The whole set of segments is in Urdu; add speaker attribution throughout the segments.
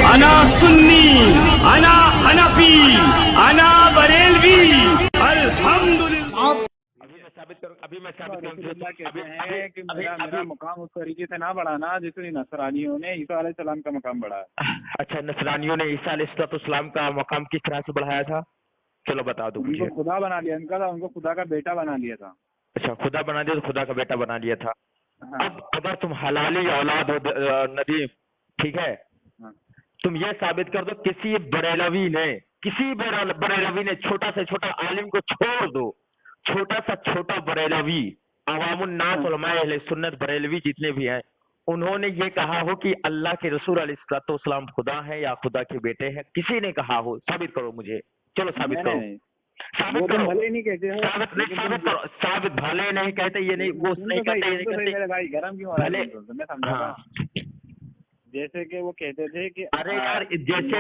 Speaker 1: انا سنی، انا حنفی، انا بریلوی، الحمدللہ۔
Speaker 2: ابھی میں ثابت کروں
Speaker 3: رسول اللہ کہتے ہیں کہ میرا مقام اس طریقے سے نہ بڑھانا جس میں نصرانیوں نے عیسیٰ علیہ السلام کا مقام بڑھایا۔
Speaker 2: اچھا، نصرانیوں نے عیسیٰ علیہ السلام کا مقام کس طرح سے بڑھایا تھا؟ چلو بتا دو
Speaker 3: ان
Speaker 2: مجھے۔
Speaker 3: کو خدا بنا لیا، ان کو خدا کا بیٹا بنا لیا تھا۔
Speaker 2: اچھا، خدا بنا دیا تو خدا کا بیٹا بنا لیا تھا۔
Speaker 3: ہاں
Speaker 2: اب اگر تم حلالی اولاد ہو ندیم، ٹھیک ہے،
Speaker 3: ہاں۔
Speaker 2: تم یہ ثابت کر دو کسی بریلوی نے چھوٹا سے چھوٹا عالم کو چھوڑ دو، چھوٹا سا چھوٹا بریلوی، عوام الناس علماء اہل سنت بریلوی جتنے بھی ہیں، انہوں نے یہ کہا ہو کہ اللہ کے رسول علیہ الصلوۃ والسلام خدا ہے یا خدا کے بیٹے ہیں؟ کسی نے کہا ہو؟ ثابت کرو مجھے، چلو ثابت کرو، ثابت کرو،
Speaker 3: بھلے نہیں کہتے ہو،
Speaker 2: ثابت کرو، ثابت بھلے نہیں کہتے، یہ نہیں، وہ نہیں کہتے، یہ نہیں کہتے
Speaker 3: میرے بھائی گرم کیوں ہو رہا ہے؟ میں سمجھا
Speaker 2: ہاں۔
Speaker 3: جیسے کہ وہ کہتے تھے کہ
Speaker 2: ارے یار، جیسے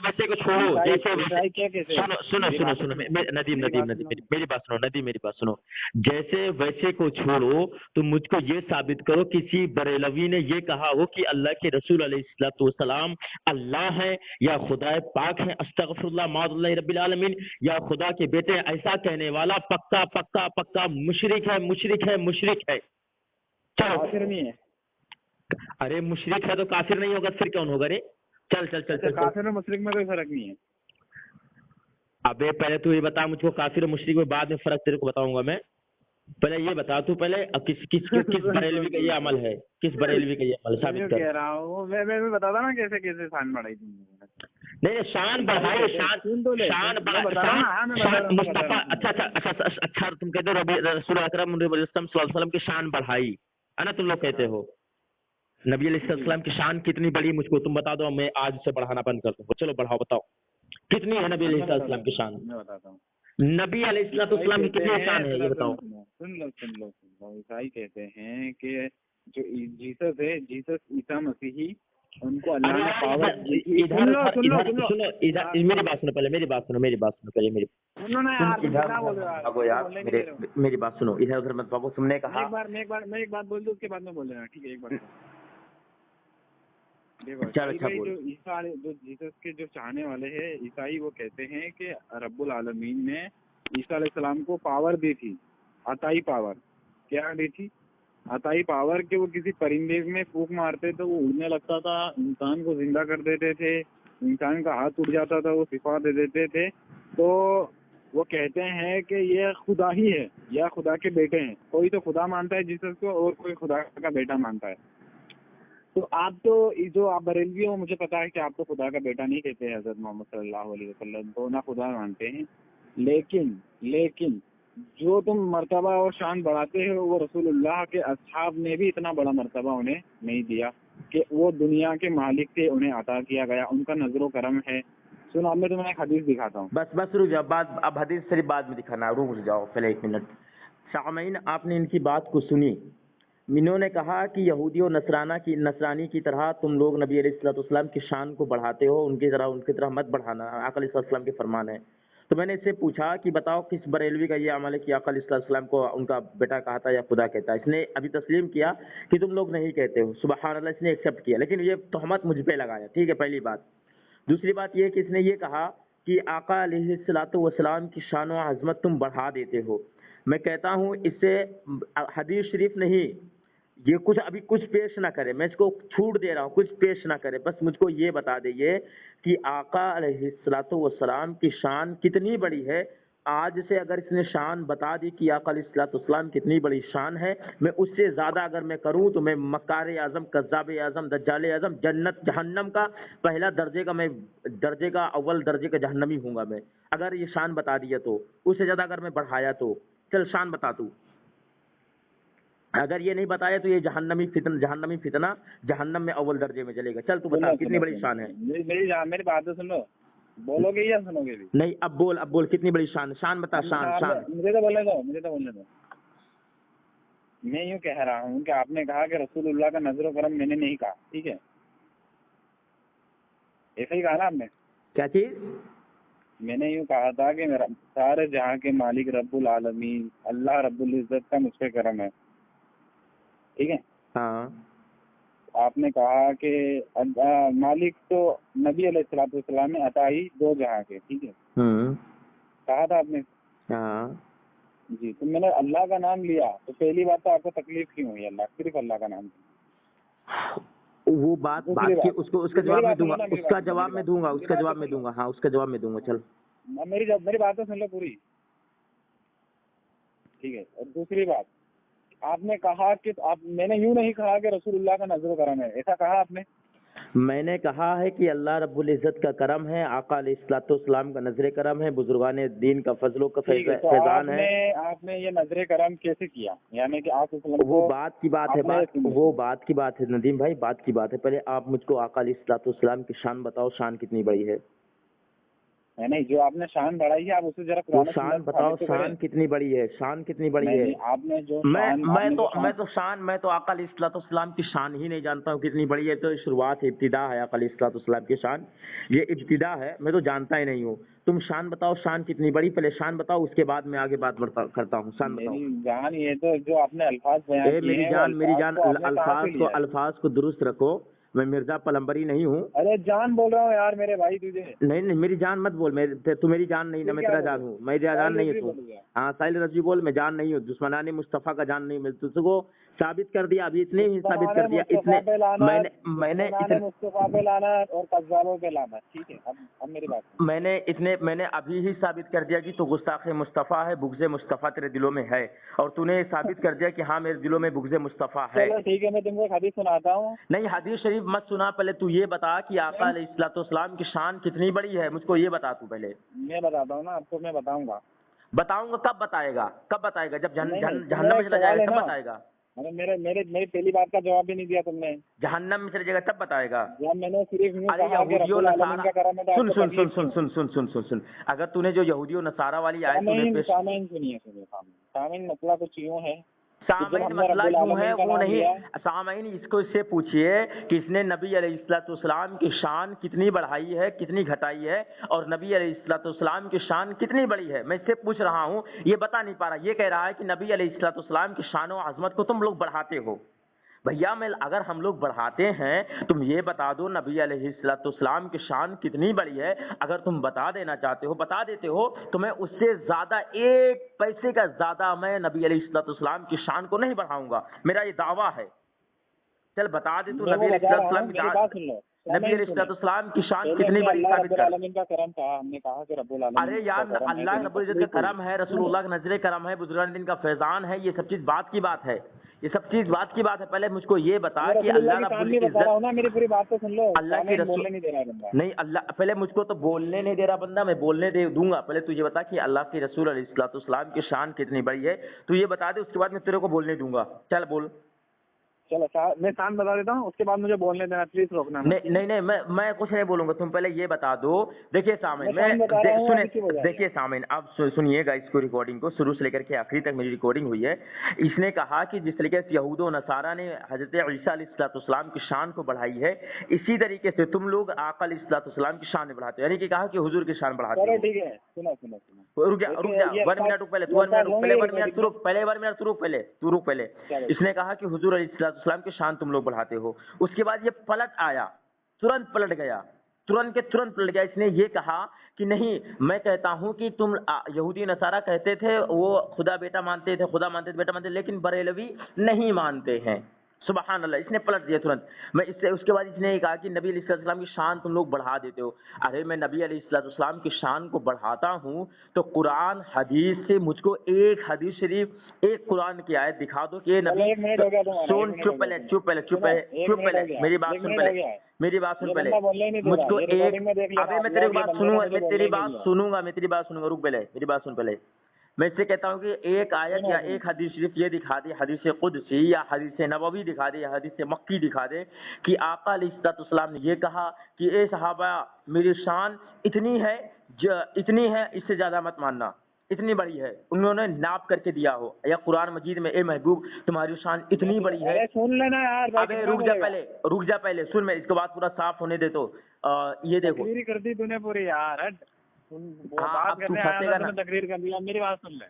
Speaker 2: ویسے کو چھوڑو، جیسے سنو ندیم میری بات سنو، جیسے ویسے کو چھوڑو، تو مجھ کو یہ ثابت کرو کسی بریلوی نے یہ کہا ہو کہ اللہ کے رسول علیہ الصلوۃ والسلام اللہ ہے یا خدا پاک ہے، استغفر اللہ معاذ اللہ رب العالمین، یا خدا کے بیٹے، ایسا کہنے والا پکا پکا پکا مشرک ہے۔ چلو،
Speaker 3: کافر نہیں ہے۔
Speaker 2: ارے مشرک ہے تو کافر نہیں ہوگا، پھر کون ہوگا رے؟ چل
Speaker 3: کافر اور مشرک میں کوئی فرق نہیں ہے۔
Speaker 2: ابے پہلے تو یہ بتا مجھ کو، کافر اور مشرک میں بعد میں فرق تیرے کو بتاؤں گا میں، پہلے یہ بتا تو پہلے کس بریلوی کا یہ عمل ہے، کس بریلوی کا یہ عمل ثابت کر۔
Speaker 3: کہہ رہا ہوں میں بتاتا نا کیسے شان بڑھائی تھی۔
Speaker 2: نہیں، شان بڑھائی، مصطفیٰ، اچھا تم کہتے ہو رسول اکرم صلی اللہ علیہ وسلم کی شان بڑھائی ہے نا، تم لوگ کہتے ہو نبی علیہ السلام کی شان کتنی بڑی، مجھ کو تم بتا دو، میں آج سے بڑھانا بند کر دوں۔ چلو بڑھاؤ، بتاؤ کتنی ہے نبی علیہ السلام کی شان؟
Speaker 3: میں بتاتا ہوں،
Speaker 2: نبی علیہ السلام کی کتنی شان ہے یہ بتاؤ۔
Speaker 3: سن لو، عیسائی کہتے ہیں کہ جو جیسس ہے، عیسیٰ مسیحی، ان کو اللہ نے پاور
Speaker 2: میری بات سنو پہلے، میری بات سنو پہلے، میری بات سنو، ادھر ادھر مت بھاگو، تم نے کہا
Speaker 3: میں ایک بات بول دوں، اس کے بعد میں بول دینا، ٹھیک ہے؟ ایک بار جو جیسس کے جو چاہنے والے ہیں عیسائی، وہ کہتے ہیں کہ رب العالمین نے عیسیٰ علیہ السلام کو پاور دی تھی، عطائی پاور۔ کیا دی تھی؟ عطائی پاور، کہ وہ کسی پرندے میں پھونک مارتے تو وہ اڑنے لگتا تھا، انسان کو زندہ کر دیتے تھے، انسان کا ہاتھ اڑ جاتا تھا وہ شفا دے دیتے تھے۔ تو وہ کہتے ہیں کہ یہ خدا ہی ہے یا خدا کے بیٹے ہیں۔ کوئی تو خدا مانتا ہے جیسس کو، اور کوئی خدا کا بیٹا مانتا ہے۔ تو آپ بریلوی ہو، مجھے پتا ہے کہ آپ تو خدا کا بیٹا نہیں کہتے حضرت محمد صلی اللہ علیہ وسلم کو، نہ خدا مانتے ہیں، لیکن جو تم مرتبہ اور شان بڑھاتے ہو، وہ رسول اللہ کے اصحاب نے بھی اتنا بڑا مرتبہ انہیں نہیں دیا، کہ وہ دنیا کے مالک تھے، انہیں عطا کیا گیا، ان کا نظر و کرم ہے۔ سنو، اب میں تمہیں ایک حدیث دکھاتا ہوں۔
Speaker 2: بس رک جاؤ، اب حدیث صرف بعد میں دکھانا، رک جاؤ پہلے ایک منٹ۔ سامعین، آپ نے ان کی بات کو سنی، انہوں نے کہا کہ یہودی اور نصرانی کی طرح تم لوگ نبی علیہ الصلوۃ والسلام کی شان کو بڑھاتے ہو، ان کی طرح مت بڑھانا، آقا علیہ السلام کے فرمان ہے۔ تو میں نے اس سے پوچھا کہ بتاؤ کس بریلوی کا یہ عمل ہے کہ آقا علیہ السلام کو ان کا بیٹا کہا تھا یا خدا کہتا ہے؟ اس نے ابھی تسلیم کیا کہ تم لوگ نہیں کہتے ہو، سبحان اللہ، اس نے ایکسیپٹ کیا، لیکن یہ تہمت مجھ پہ لگایا، ٹھیک ہے، پہلی بات۔ دوسری بات یہ کہ اس نے یہ کہا کہ آقا علیہ الصلوۃ والسلام کی شان و عظمت تم بڑھا دیتے ہو۔ میں کہتا ہوں اس سے حدیث شریف نہیں، یہ کچھ پیش نہ کرے، میں اس کو چھوٹ دے رہا ہوں، کچھ پیش نہ کرے، بس مجھ کو یہ بتا دے کہ آقا علیہ الصلوۃ والسلام کی شان کتنی بڑی ہے۔ آج سے اگر اس نے شان بتا دی کہ آقا علیہ الصلوۃ والسلام کتنی بڑی شان ہے، میں اس سے زیادہ اگر میں کروں تو میں مکار اعظم، کذاب اعظم، دجال اعظم، جنت جہنم کا پہلا درجے کا اول درجے کا جہنمی ہوں گا میں، اگر یہ شان بتا دیا تو۔ اس سے زیادہ اگر میں بڑھایا تو چل شان بتا تو، اگر یہ نہیں بتایا تو یہ جہنمی فتنہ جہنم میں اول درجے میں چلے گا۔ چل تو بتا کتنی بڑی شان ہے؟
Speaker 3: میری بات تو سن لو، بولو گے یا سنو گے بھی؟
Speaker 2: نہیں، اب بول کتنی بڑی شان بتا، شان۔
Speaker 3: مجھے تو بولنے دو۔ میں یوں کہہ رہا ہوں کہ آپ نے کہا کہ رسول اللہ کا نظر و کرم، میں نے نہیں کہا، ٹھیک ہے؟ ایسا ہی کہا نا آپ نے؟
Speaker 2: کیا چیز؟
Speaker 3: میں نے یوں کہا تھا کہ میرا سارے جہاں کے مالک رب العالمین اللہ رب العزت کا مجھ پہ کرم ہے، ٹھیک ہے؟
Speaker 2: ہاں۔
Speaker 3: آپ نے کہا کہ مالک تو نبی علیہ السلام میں عطائی دو جہاں کے، ٹھیک ہے، کہا تھا آپ نے؟
Speaker 2: ہاں
Speaker 3: جی، تو میں نے اللہ کا نام لیا تو پہلی بات تو آپ کو تکلیف کیوں ہوئی؟ صرف اللہ کا نام،
Speaker 2: وہ بات کی اس کا جواب میں دوں گا، اس کا جواب میں دوں گا، اس کا جواب میں دوں گا، ہاں اس کا جواب میں دوں گا. چل
Speaker 3: میری بات تو سن لو پوری، ٹھیک ہے. اور دوسری بات، آپ نے کہا کہ میں نے یوں نہیں کہا کہ رسول اللہ کا نظر و کرم ہے، ایسا کہا آپ نے؟
Speaker 2: میں نے کہا ہے کہ اللہ رب العزت کا کرم ہے، آقا علیہ الصلوۃ والسلام کا نظر کرم ہے، بزرگان دین کا فضل و فیضان ہے.
Speaker 3: آپ نے یہ نظر کرم کیسے کیا؟ یعنی کہ آپ
Speaker 2: وہ بات کی بات ہے، وہ بات کی بات ہے ندیم بھائی، بات کی بات ہے. پہلے آپ مجھ کو آقا علیہ الصلوۃ والسلام کی شان بتاؤ، شان کتنی بڑی ہے؟
Speaker 3: نہیں، جو آپ نے شان بڑھائی ہے آپ اسے ذرا
Speaker 2: وہ شان بتاؤ، شان کتنی بڑی ہے، شان کتنی بڑی ہے؟
Speaker 3: آپ نے جو
Speaker 2: میں تو آقا علیہ الصلوۃ والسلام کی شان ہی نہیں جانتا ہوں کتنی بڑی ہے. تو شروعات ہے، ابتدا ہے آقا علیہ الصلوۃ والسلام کی شان، یہ ابتدا ہے، میں تو جانتا ہی نہیں ہوں. تم شان بتاؤ، شان کتنی بڑی، پہلے شان بتاؤ، اس کے بعد میں آگے بات کرتا ہوں. شان بتاؤ.
Speaker 3: جان، یہ تو جو آپ نے الفاظ بیان کیے ہیں،
Speaker 2: میری جان الفاظ کو درست رکھو. میں مرزا پلمبری نہیں ہوں.
Speaker 3: ارے جان بول رہا ہوں یار میرے بھائی تجھے.
Speaker 2: نہیں میری جان مت بول، تو میری جان نہیں نا، میں تیرا جان ہوں. میری جان نہیں ہے تو ہاں ساحل رضوی بول، میں جان نہیں ہوں. دشمنان مصطفیٰ کا جان نہیں. میں تجھ کو ثابت کر دیا، ابھی اتنے ہی ثابت کر دیا. میں نے
Speaker 3: مصطفیٰ پہ لانا اور قذابوں پہ لانا، ٹھیک ہے. اب میری بات،
Speaker 2: میں نے ابھی ہی ثابت کر دیا کہ تو گستاخ مصطفیٰ ہے، بغض مصطفیٰ تیرے دلوں میں ہے، اور تو نے ثابت کر دیا کہ ہاں میرے دلوں میں بغض مصطفیٰ ہے.
Speaker 3: ٹھیک ہے، میں تم کو ایک حدیث سناتا ہوں.
Speaker 2: نہیں حدیث شریف مت سنا، پہلے تو یہ بتا کہ آقا علیہ الصلوۃ والسلام کی شان کتنی بڑی ہے، مجھ کو یہ بتا. تو پہلے
Speaker 3: میں بتاتا ہوں نا آپ کو، میں بتاؤں گا.
Speaker 2: کب بتائے گا؟ جب جہنم میں چلا جائے گا تب بتائے گا.
Speaker 3: میری پہلی بات کا جواب بھی نہیں دیا تم نے.
Speaker 2: جہنم میں چلے جائے گا تب بتائے گا.
Speaker 3: میں نے صرف
Speaker 2: سن اگر تو نے جو یہودی و نصارہ والی آیت
Speaker 3: سامعین مسئلہ کچھ یوں ہے،
Speaker 2: سامعین مسئلہ کیوں ہے وہ نہیں. سامعین اس کو اس سے پوچھئے کہ اس نے نبی علیہ الصلوۃ والسلام کی شان کتنی بڑھائی ہے، کتنی گھٹائی ہے، اور نبی علیہ الصلوۃ والسلام کی شان کتنی بڑی ہے. میں اس سے پوچھ رہا ہوں، یہ بتا نہیں پا رہا. یہ کہہ رہا ہے کہ نبی علیہ الصلوۃ والسلام کی شان و عظمت کو تم لوگ بڑھاتے ہو. بھیا اگر ہم لوگ بڑھاتے ہیں، تم یہ بتا دو نبی علیہ الصلوۃ والسلام کی شان کتنی بڑی ہے. اگر تم بتا دینا چاہتے ہو، بتا دیتے ہو، تو میں اس سے زیادہ ایک پیسے کا زیادہ میں نبی علیہ الصلوۃ والسلام کی شان کو نہیں بڑھاؤں گا. میرا یہ دعویٰ ہے. چل بتا دے تو نبی علیہ الصلوۃ والسلام کی شان کتنی بڑی ثابت کر.
Speaker 3: العالمین کا کرم کہا، ہم نے کہا کہ رب العالمین.
Speaker 2: ارے یار اللہ رب العزت کا کرم ہے، رسول اللہ کا نظر کرم ہے، بزرگان دین کا فیضان ہے. یہ سب چیز بات کی بات ہے، یہ سب چیز بات کی بات ہے. پہلے مجھ کو یہ بتا کہ اللہ رب العزت،
Speaker 3: میری پوری بات تو سن لو.
Speaker 2: اللہ کی رسول نہیں، اللہ پہلے مجھ کو تو بولنے نہیں دے رہا بندہ، میں بولنے دوں گا. پہلے تو یہ بتا کہ اللہ کے رسول علیہ الصلوۃ والسلام کی شان کتنی بڑی ہے، تو یہ بتا دے، اس کے بعد میں تیرے کو بولنے دوں گا. چل بول.
Speaker 3: چلو میں شان بتا دیتا ہوں، اس کے بعد مجھے بولنے دینا، پلیز روکنا.
Speaker 2: نہیں میں کچھ نہیں بولوں گا، تم پہلے یہ بتا دو. دیکھیے سامعین، دیکھیے سامعین، اب سنیے گا اس کو، ریکارڈنگ کو شروع سے لے کر کے آخری تک میری ریکارڈنگ ہوئی ہے. اس نے کہا کہ جس طریقے سے یہود و نصارہ نے حضرت عیسیٰ علیہ الصلوۃ والسلام کی شان کو بڑھائی ہے، اسی طریقے سے تم لوگ آقا علیہ الصلوۃ والسلام کی شان بڑھاتے ہو، یعنی کہ کہا کہ حضور کی شان بڑھاتے ہو.
Speaker 3: ٹھیک ہے، سنو
Speaker 2: رک جا 1 منٹ پہلے. اس نے کہا کہ حضور علیہ الصلوۃ والسلام کی شان تم لوگ بڑھاتے ہو. اس کے بعد یہ پلٹ آیا، ترنت پلٹ گیا. اس نے یہ کہا کہ نہیں، میں کہتا ہوں کہ تم یہودی نصارہ کہتے تھے وہ خدا بیٹا مانتے تھے، خدا مانتے تھے، بیٹا مانتے تھے، لیکن بریلوی نہیں مانتے ہیں. سبحان اللہ. اس نے پلٹ دیا ترنت. اس کے بعد اس نے یہ کہا کہ نبی علیہ السلام کی شان تم لوگ بڑھا دیتے ہو. ارے میں نبی علیہ السلام کی شان کو بڑھاتا ہوں تو قرآن حدیث سے مجھ کو ایک حدیث شریف، ایک قرآن کی آیت دکھا دو کہ نبی. سن، چپ پہلے میری بات سن پہلے. مجھ کو ایک، ابھی میں تیری بات سنوں گا، رک پہلے میری بات سن پہلے. میں اس سے کہتا ہوں کہ ایک آیت یا ایک حدیث شریف یہ دکھا دے، حدیث قدسی یا حدیث نبوی دکھا دے یا حدیث مکی دکھا دے کہ آقا علیہ الصلوۃ والسلام نے یہ کہا کہ اے صحابہ میری شان اتنی ہے، اس سے زیادہ مت ماننا، اتنی بڑی ہے. انہوں نے ناپ کر کے دیا ہو، یا قرآن مجید میں اے محبوب تمہاری شان اتنی بڑی ہے.
Speaker 3: سن لینا یار،
Speaker 2: ابے رک جا پہلے سن، میں اس کو بات پورا صاف ہونے دے. تو یہ دیکھو
Speaker 3: کر دی تو نے پوری یار. بات
Speaker 2: اب تو
Speaker 3: کرنے
Speaker 2: پھنسے
Speaker 3: آیا
Speaker 2: گا
Speaker 3: تھا
Speaker 2: نا،
Speaker 3: تو تقریر کر لیا، میری بات سن لے.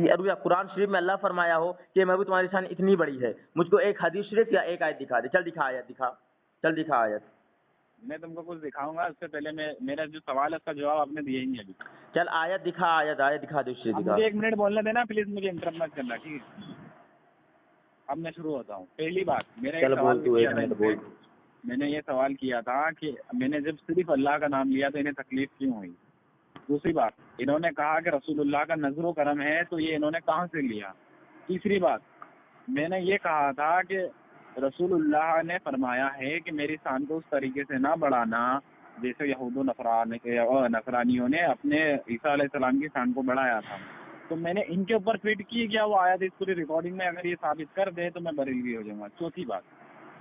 Speaker 2: یہ قرآن شریف میں اللہ فرمایا ہو کہ میں بھی تمہاری شان اتنی بڑی ہے، مجھ کو ایک حدیث شریف یا ایک آیت دکھا دے. چل دکھا آیت، چل دکھا آیت.
Speaker 3: میں تم کو کچھ دکھاؤں گا، اس سے پہلے میرا جو سوال ہے اس کا جواب آپ نے دیا ہی نہیں ابھی.
Speaker 2: چل آیت دکھا، آیت دکھا دے شریف
Speaker 3: اب
Speaker 2: دکھا.
Speaker 3: مجھے 1 منٹ بولنے دینا پلیز، مجھے انٹرپٹ مت کرنا ٹھیک ہے. اب میں شروع ہوتا ہوں. پہلی بات میرا ایک
Speaker 2: چل
Speaker 3: سوال
Speaker 2: بول تو،
Speaker 3: کیا
Speaker 2: ایک
Speaker 3: تھا
Speaker 2: منٹ
Speaker 3: ان سے.
Speaker 2: بول.
Speaker 3: میں نے یہ سوال کیا تھا کہ میں نے جب صرف اللہ کا نام لیا تو انہیں تکلیف کیوں ہوئی. دوسری بات، انہوں نے کہا کہ رسول اللہ کا نظر و کرم ہے، تو یہ انہوں نے کہاں سے لیا. تیسری بات، میں نے یہ کہا تھا کہ رسول اللہ نے فرمایا ہے کہ میری شان کو اس طریقے سے نہ بڑھانا جیسے یہود و نصرانیوں نے اپنے عیسیٰ علیہ السلام کی شان کو بڑھایا تھا. تو میں نے ان کے اوپر فٹ کی کیا وہ آیت اس پوری ریکارڈنگ میں، اگر یہ ثابت کر دے تو میں بریلوی ہو جاؤں گا. چوتھی بات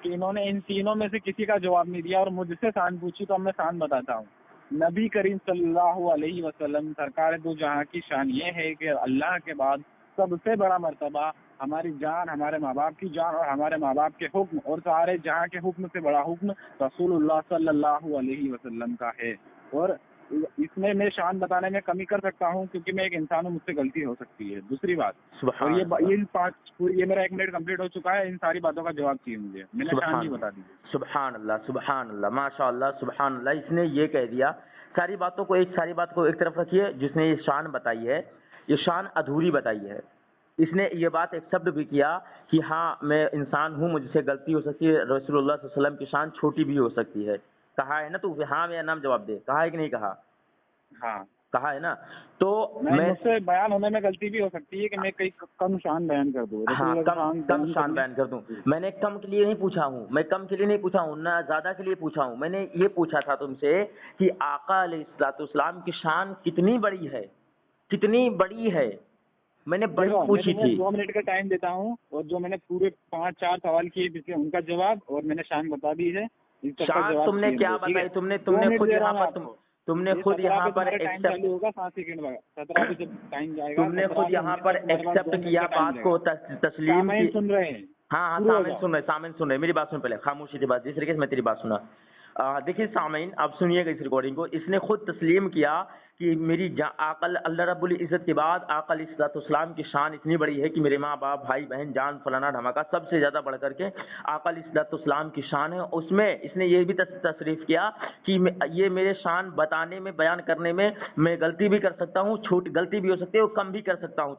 Speaker 3: کہ انہوں نے ان تینوں میں سے کسی کا جواب نہیں دیا اور مجھ سے شان پوچھی تو اب میں شان بتاتا ہوں. نبی کریم صلی اللہ علیہ وسلم سرکار دو جہاں کی شان یہ ہے کہ اللہ کے بعد سب سے بڑا مرتبہ ہماری جان، ہمارے ماں باپ کی جان اور ہمارے ماں باپ کے حکم اور سارے جہاں کے حکم سے بڑا حکم رسول اللہ صلی اللہ علیہ وسلم کا ہے. اور اس میں شان بتانے میں کمی کر سکتا ہوں کیونکہ میں ایک انسان ہوں، مجھ سے غلطی ہو سکتی ہے. دوسری بات، اور یہ میرا 1 منٹ کمپلیٹ ہو چکا ہے. ان ساری باتوں کا جواب چاہیے مجھے، میں نے شان نہیں بتا دی.
Speaker 2: سبحان اللہ، سبحان اللہ، ماشاء اللہ، سبحان اللہ. اس نے یہ کہہ دیا، ساری بات کو ایک طرف رکھیے. جس نے یہ شان بتائی ہے، یہ شان ادھوری بتائی ہے. اس نے یہ بات ایکسپٹ بھی کیا کہ ہاں میں انسان ہوں، مجھ سے غلطی ہو سکتی ہے، رسول اللہ صلی اللہ علیہ وسلم کی شان چھوٹی بھی ہو سکتی ہے. کہا ہے نا تو ہاں یا نام جواب دے. کہا ہے کہ نہیں کہا؟
Speaker 3: ہاں
Speaker 2: کہا ہے نا. تو
Speaker 3: مجھ سے بیان ہونے میں غلطی بھی ہو سکتی ہے کہ میں کئی کم شان بیان کر دوں.
Speaker 2: ہاں کم شان بیان کر دوں. میں نے کم کے لیے نہیں پوچھا ہوں، میں کم کے لیے نہیں پوچھا ہوں، نہ زیادہ کے لیے پوچھا ہوں. میں نے یہ پوچھا تھا تم سے کہ آقا علیہ الصلوۃ والسلام کی شان کتنی بڑی ہے، کتنی بڑی ہے. میں نے بڑی پوچھی تھی.
Speaker 3: 2 منٹ کا ٹائم دیتا ہوں اور جو میں نے پورے 5-4 سوال کیے پچھلے ان کا جواب، اور میں نے شان بتا دی ہے.
Speaker 2: شان تم نے کیا بتائی؟ تم نے خود یہاں پر تم نے خود یہاں پر ایکسپٹ
Speaker 3: ہوگا 7 سیکنڈ 17 پہ جب ٹائم جائے گا
Speaker 2: تم نے خود یہاں پر ایکسپٹ کیا بات کو، تسلیم کی.
Speaker 3: سن رہے ہیں.
Speaker 2: ہاں سامعین سن رہے. میری بات سن پہلے، خاموشی کی بات. جس طریقے سے میں تیری بات سنا. دیکھیے سامعین، آپ سنیے گا اس ریکارڈنگ کو. اس نے خود تسلیم کیا کہ میری عقل اللہ رب العزت کے بعد آقا علیہ الصلوۃ والسلام کی شان اتنی بڑی ہے کہ میرے ماں باپ، بھائی بہن، جان فلانا دھماکہ سب سے زیادہ بڑھ کر کے آقا علیہ الصلوۃ والسلام کی شان ہے. اس میں اس نے یہ بھی تصریف کیا کہ یہ میرے شان بتانے میں، بیان کرنے میں میں غلطی بھی کر سکتا ہوں، چھوٹی غلطی بھی ہو سکتی ہے اور کم بھی کر سکتا ہوں،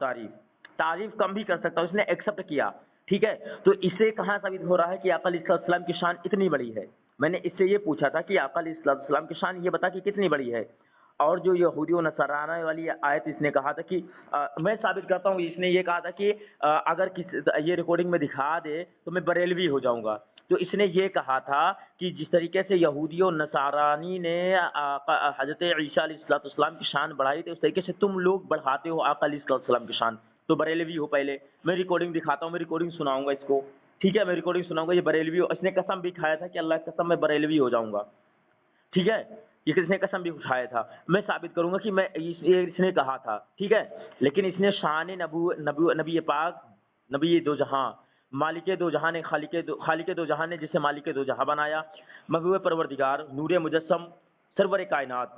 Speaker 2: تعریف کم بھی کر سکتا ہوں. اس نے ایکسپٹ کیا. ٹھیک ہے، تو اسے کہاں ثابت ہو رہا ہے کہ آقا علیہ الصلوۃ والسلام کی شان اتنی بڑی ہے؟ میں نے اس سے یہ پوچھا تھا کہ آقا علیہ الصلوۃ والسلام کی شان یہ بتا کہ کتنی بڑی ہے. اور جو یہودی و نصرانہ والی آیت اس نے کہا تھا کہ میں ثابت کرتا ہوں. اس نے یہ کہا تھا کہ اگر یہ ریکارڈنگ میں دکھا دے تو میں بریلوی ہو جاؤں گا. تو اس نے یہ کہا تھا کہ جس طریقے سے یہودی و نصرانی نے حضرت عیسیٰ علیہ الصلوۃ والسلام کی شان بڑھائی تھی، اس طریقے سے تم لوگ بڑھاتے ہو آقا علیہ الصلوۃ والسلام کی شان. تو بریلوی ہو. پہلے میں ریکارڈنگ دکھاتا ہوں، میں ریکارڈنگ سناؤں گا اس کو. ٹھیک ہے، میں ریکارڈنگ سناؤں گا. یہ بریلوی ہو. اس نے قسم بھی کھایا تھا کہ اللہ کی قسم میں بریلوی ہو جاؤں گا. ٹھیک ہے، یہ کس نے قسم بھی اٹھایا تھا. میں ثابت کروں گا کہ میں اس نے کہا تھا. ٹھیک ہے، لیکن اس نے شان نبی پاک، نبی دو جہاں، مالک دو جہاں نے، خالق دو جہاں نے جسے مالک دو جہاں بنایا، محبوب پروردگار، نور مجسم، سرور کائنات،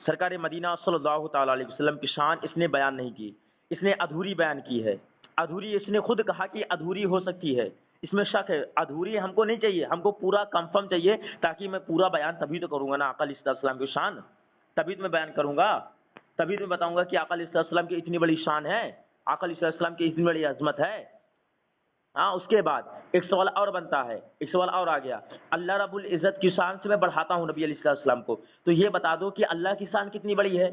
Speaker 2: سرکار مدینہ صلی اللہ تعالی علیہ وسلم کی شان اس نے بیان نہیں کی. اس نے ادھوری بیان کی ہے. ادھوری اس نے خود کہا کہ ادھوری ہو سکتی ہے. اس میں شک ہے. ادھوری ہم کو نہیں چاہیے، ہم کو پورا کنفرم چاہیے، تاکہ میں پورا بیان تبھی تو کروں گا نا آقا علیہ السلام کی شان. تبھی تو میں بیان کروں گا، تبھی تو میں بتاؤں گا کہ آقا علیہ السلام کی اتنی بڑی شان ہے، آقا علیہ السلام کی اتنی بڑی عظمت ہے. ہاں، اس کے بعد ایک سوال اور بنتا ہے، ایک سوال اور آ گیا. اللہ رب العزت کی شان سے میں بڑھاتا ہوں نبی علیہ السلام کو، تو یہ بتا دو کہ اللہ کی شان کتنی بڑی ہے.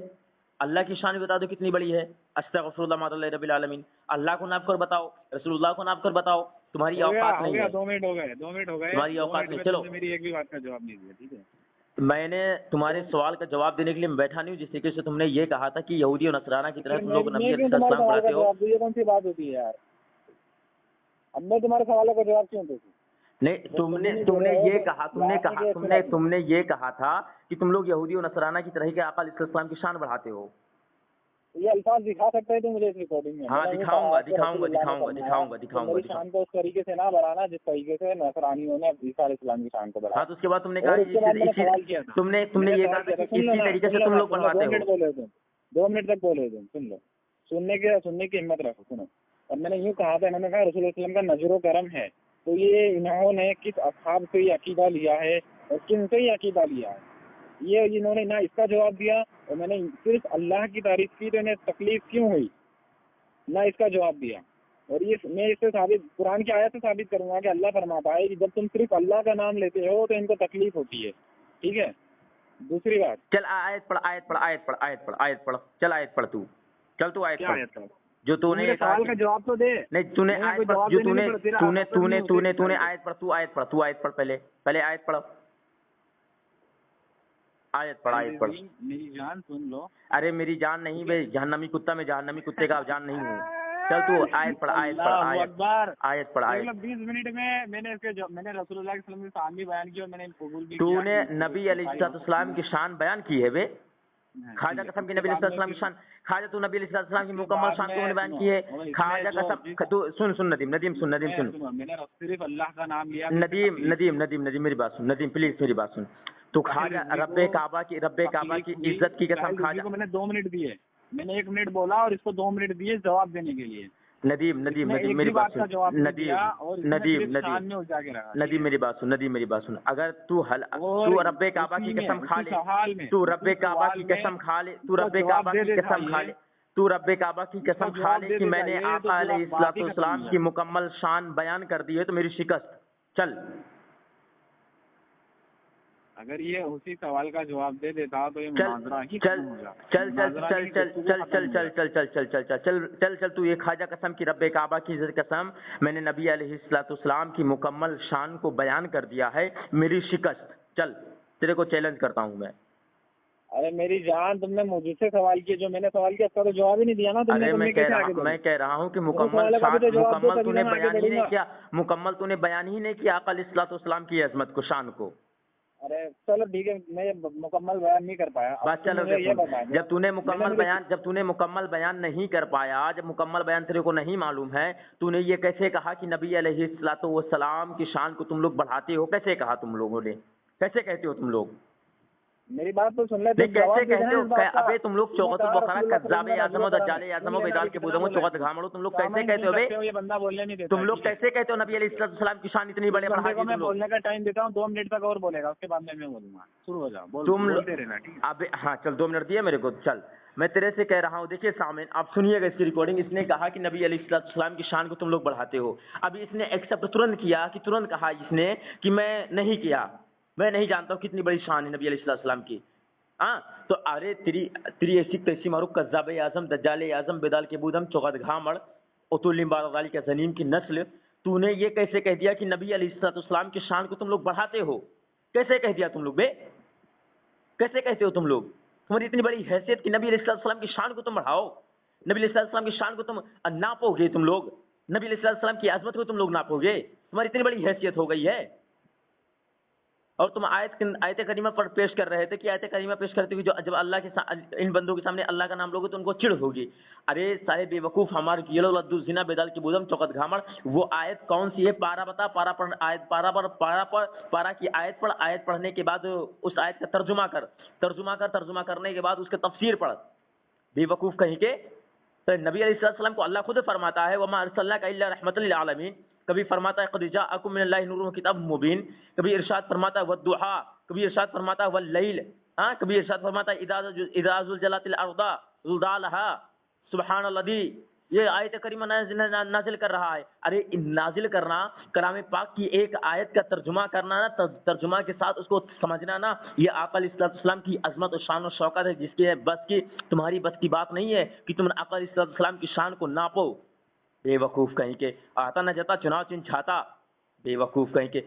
Speaker 2: اللہ کی شان بتا دو کتنی بڑی ہے. استغفر اللہ ما رب العالمین. اللہ کو ناپ کر بتاؤ، رسول اللہ کو ناپ کر بتاؤ. تمہاری اوقات نہیں ہے.
Speaker 3: 2 منٹ ہو گئے.
Speaker 2: تمہاری اوقات نہیں. چلو،
Speaker 3: میری ایک بھی بات کا جواب نہیں دیا. ٹھیک ہے،
Speaker 2: میں نے تمہارے سوال کا جواب دینے کے لیے میں بیٹھا نہیں ہوں. جس طریقے سے تم نے یہ کہا تھا کہ یہودی و نصرانہ کی طرح تم لوگ نبی علیہ السلام پڑھاتے ہو.
Speaker 3: یہ کون سی بات ہوتی ہے یار؟ اب میں تمہارے سوالوں کا جواب کیوں دوں؟
Speaker 2: نہیں، تم نے یہ کہا، تم نے یہ کہا تھا کہ تم لوگ یہودی و نصرانہ کی طرح کے آقا علیہ السلام کی شان بڑھاتے ہو.
Speaker 3: یہ الفاظ دکھا سکتے ہیں تو مجھے اس ریکارڈنگ میں؟
Speaker 2: ہاں دکھاؤں
Speaker 3: میری شان کو اس طریقے سے نہ بڑھانا جس طریقے سے نصرانیوں نے عیسیٰ علیہ السلام کی شان کو بڑھایا.
Speaker 2: ہاں تو اس کے بعد تم نے کہا تم نے یہ کہا کہ اسی طریقے سے تم لوگ بڑھواتے ہو.
Speaker 3: 2 منٹ تک بولے تم سن لو, سننے کی ہمت رکھو, سنو. اور میں نے یوں کہا تھا, انہوں نے کہا رسول اللہ علیہ وسلم کا نظر و کرم ہے, تو یہ انہوں نے کس اصحاب سے یہ عقیدہ لیا ہے اور کن سے یہ عقیدہ لیا ہے؟ یہ انہوں نے نہ اس کا جواب دیا, اور میں نے صرف اللہ کی تعریف کی تو انہیں تکلیف کیوں ہوئی, نہ اس کا جواب دیا. اور یہ میں اس سے ثابت قرآن کی آیت سے ثابت کروں گا کہ اللہ فرماتا ہے کہ جب تم صرف اللہ کا نام لیتے ہو تو ان کو تکلیف ہوتی ہے. ٹھیک ہے, دوسری بات,
Speaker 2: چل آیت پڑھ, چل آیت پڑھ تو آیت پڑھ جو تو نے
Speaker 3: سوال کا جواب تو دے.
Speaker 2: نہیں تو نے آیت پڑھ جو تو نے آیت پڑھ پہلے آیت پڑھ. آیت پڑھ.
Speaker 3: میری جان سن لو.
Speaker 2: ارے میری جان نہیں بھائی, جہنمی کتا میں جہنمی کتے کا جان نہیں ہوں. چل تو آیت پڑھ.
Speaker 3: 20 منٹ میں نے رسول اللہ کے وسلم کی شان بھی بیان کی اور میں نے قبول بھی
Speaker 2: تو نے نبی علیہ السلام کی شان بیان کی ہے بے. خواجہ قسم کی نبی علیہ السلام کی شان, خواجہ تو نبی علیہ السلام کی مکمل شان کو بیان کی ہے. خواجہ قسم تو سن ندیم
Speaker 3: میں نے صرف اللہ کا نام لیا.
Speaker 2: ندیم میری بات سن, ندیم پلیز میری بات سن. تو خواجہ رب کعبہ کی عزت کی قسم, خواجہ
Speaker 3: کو میں نے 2 منٹ دیے, میں نے 1 منٹ بولا اور اس کو 2 منٹ دیے جواب دینے کے لیے.
Speaker 2: ندیم میری بات سن. ندیم میری بات سن. اگر تو رب کعبہ کی قسم کھا لے, تو رب کعبہ کی قسم کھا لے کہ میں نے آقا علیہ السلام کی مکمل شان بیان کر دی ہے تو میری شکست. چل
Speaker 3: اگر یہ اسی سوال کا جواب دے دیتا تو یہ مناظرہ ہی
Speaker 2: چل تو یہ خواجہ قسم کی رب کعبہ کی عزت قسم میں نے نبی علیہ السلام کی مکمل شان کو بیان کر دیا ہے, میری شکست. چل تیرے کو چیلنج کرتا ہوں میں.
Speaker 3: ارے میری جان, تم نے مجھ سے سوال کیا, جو میں نے سوال کیا اس کا تو جواب ہی نہیں دیا نا.
Speaker 2: میں کہہ رہا ہوں کہ مکمل تو نے بیان ہی نہیں کیا, مکمل تو نے بیان ہی نہیں کیا آقا علیہ السلام کی عظمت کو, شان کو.
Speaker 3: ارے چلو ٹھیک ہے, میں مکمل بیان نہیں کر پایا.
Speaker 2: بس چلو, جب تو نے مکمل بیان نہیں کر پایا, جب مکمل بیان تیرے کو نہیں معلوم ہے, تو نے یہ کیسے کہا کہ نبی علیہ السلام کی شان کو تم لوگ بڑھاتے ہو؟ کیسے کہا تم لوگوں نے, کیسے کہتے ہو تم لوگ؟
Speaker 3: میری بات تو سن لے.
Speaker 2: کیسے کہتے ہو؟ ابے تم لوگ چوغت البقرہ کذاب اعظم و دجال اعظم و بیدال کے بودم و چوغت گھامڑو, تم لوگ کیسے کہتے ہو بے؟
Speaker 3: یہ بندہ بولنے نہیں دیتا.
Speaker 2: تم لوگ کیسے کہتے ہو نبی علیہ السلام کی شان اتنی بڑے بڑھا دی؟
Speaker 3: میں بولنے کا ٹائم دیتا ہوں, 2 منٹ تک اور بولے گا, اس کے بعد میں بولوں گا. شروع ہو جاؤ, بولتے رہنا. ٹھیک ہے,
Speaker 2: اب ہاں چل 2 منٹ دیے میرے کو. چل میں تیرے سے کہہ رہا ہوں, دیکھیے سامعین آپ سنیے گا اس کی ریکارڈنگ. اس نے کہا کہ نبی علیہ السلام کی شان کو تم لوگ بڑھاتے ہو. ابھی اس نے ایکسپٹ ترنت کیا کہ ترنت کہا اس نے کہ میں نہیں کیا, میں نہیں جانتا ہوں کتنی بڑی شان ہے نبی علیہ السلام کی. ہاں تو ارے تیری ایسی تیسی معروف کذاب اعظم دجال اعظم بیدال کے بودم چوغت گھامڑ اتول بال کے زنیم کی نسل, تو نے یہ کیسے کہہ دیا کہ نبی علیہ السلام کی شان کو تم لوگ بڑھاتے ہو؟ کیسے کہہ دیا تم لوگ بے؟ کیسے کہتے ہو تم لوگ؟ تمہاری اتنی بڑی حیثیت کہ نبی علیہ السلام کی شان کو تم بڑھاؤ, نبی علیہ السلام کی شان کو تم ناپو گے, تم لوگ نبی علیہ السلام کی عظمت کو تم لوگ ناپو گے, تمہاری اتنی بڑی حیثیت ہو گئی ہے. اور تم آیت کریمہ پر پیش کر رہے تھے کہ آیت کریمہ پیش کرتے ہوئے جب اللہ کے ان بندوں کے سامنے اللہ کا نام لوگے تو ان کو چڑ ہوگی. ارے صاحب بے وقوف, ہمارے کیلو لدو زنا بیدال کی بودم چوقت گھامڑ, وہ آیت کون سی ہے؟ پارا بتا, پارا پڑھ, آیت پارا کی آیت پڑھ, آیت پڑھنے کے بعد اس آیت کا ترجمہ کرنے کے بعد اس کا تفسیر پڑھ. بے وقوف کہیں کہ نبی علیہ السلام کو اللہ خود فرماتا ہے وما ارسلناک الا رحمۃ للعالمین, کبھی فرماتا ہے قد جاءکم من اللہ نور و کتاب مبین, کبھی ارشاد فرماتا ہے والضحیٰ, کبھی ارشاد فرماتا ہے واللیل, کبھی ارشاد فرماتا ہے اذا زلزلت الارض زلزالہا, سبحان الذی. یہ آیت کریمہ نازل کر رہا ہے. ارے نازل کرنا, کلام پاک کی ایک آیت کا ترجمہ کرنا نا, ترجمہ کے ساتھ اس کو سمجھنا نا, یہ آقا علیہ السلام کی عظمت و شان و شوکت ہے, جس کے بس کی تمہاری بس کی بات نہیں ہے کہ تم آقا علیہ السلام کی شان کو ناپو. بے وقوف کہیں کہ آتا نہ جاتا چناؤ چن چھاتا, بے وقوف کہیں کہ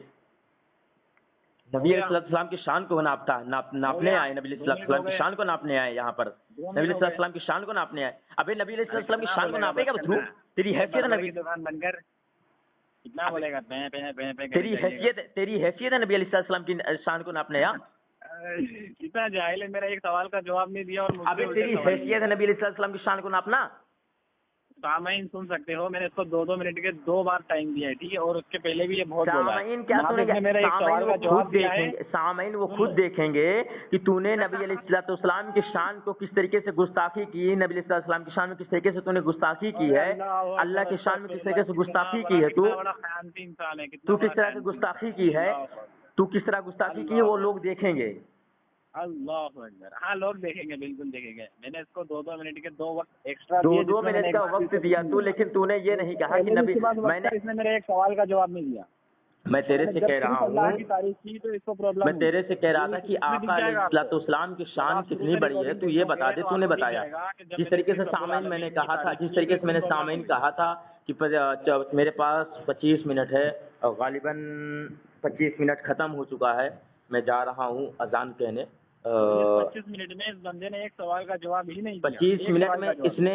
Speaker 2: نبی علیہ السلام کی شان کو ناپنے آئے, نبی علیہ السلام کی شان کو ناپنے آئے یہاں پر, نبی علیہ السلام کی شان کو ناپنے آئے. ابھی نبی علیہ السلام کی شان کو ناپے گا تو تیری حیثیت ہے نبی,
Speaker 3: کتنا بولے گا؟
Speaker 2: تیری حیثیت ہے نبی علیہ السلام کی شان کو ناپنے.
Speaker 3: اتنا جاہل ہے، میرا ایک سوال کا جواب نہیں دیا اور مجھ سے
Speaker 2: ابھی
Speaker 3: الٹے
Speaker 2: تیری
Speaker 3: سوال
Speaker 2: حیثیت ہے نبی علیہ السلام کی شان کو ناپنا؟
Speaker 3: سامعین سن سکتے ہو، میں نے اس کو 2 منٹ کے 2 بار ٹائم دیا ہے، ٹھیک ہے، اور اس کے پہلے بھی یہ بہت بولا ہے۔
Speaker 2: سامعین کیا
Speaker 3: یہاں پہ
Speaker 2: سنیں
Speaker 3: اس نے میرا
Speaker 2: گے؟
Speaker 3: ایک سوال کا جواب دیا ہے۔
Speaker 2: سامعین وہ خود دیکھیں گے کہ تو نے نبی علیہ السلام کی شان کو کس طریقے سے گستاخی کی، نبی علیہ السلام کی شان میں کس طریقے سے تو نے گستاخی کی ہے، اللہ کی شان میں کس طریقے سے گستاخی کی ہے،
Speaker 3: کتنا بڑا خیانتی انسان ہے،
Speaker 2: تو کس طرح سے گستاخی کی ہے، تو کس طرح گستاخی کی ہے وہ لوگ دیکھیں گے۔
Speaker 3: اللہ اکبر، ہاں لوگ دیکھیں گے، بالکل دیکھیں گے۔ میں نے اس کو 2 منٹ کے 2 وقت ایکسٹرا دیے،
Speaker 2: 2 منٹ کا وقت دیا تو، لیکن تو نے یہ نہیں کہا کہ نبی،
Speaker 3: اس نے میرے ایک سوال کا جواب نہیں دیا۔
Speaker 2: میں تیرے سے کہہ رہا
Speaker 3: اللہ
Speaker 2: ہوں،
Speaker 3: کی تعریف کی تو اس کو پرابلم
Speaker 2: میں تیرے سے کہہ رہا تھا کہ آقا علیہ السلام کی شان کتنی بڑی ہے، تو یہ بتا دے، تو نے بتایا جس طریقے سے سامعین میں نے کہا تھا، جس طریقے سے میں نے سامعین کہا تھا کہ میرے پاس 25 منٹ ہے اور غالباً 25 منٹ ختم ہو چکا ہے، میں جا رہا ہوں اذان کہنے۔
Speaker 3: 25 منٹ میں اس بندے نے ایک سوال کا جواب ہی نہیں دیا۔
Speaker 2: 25 منٹ میں اس نے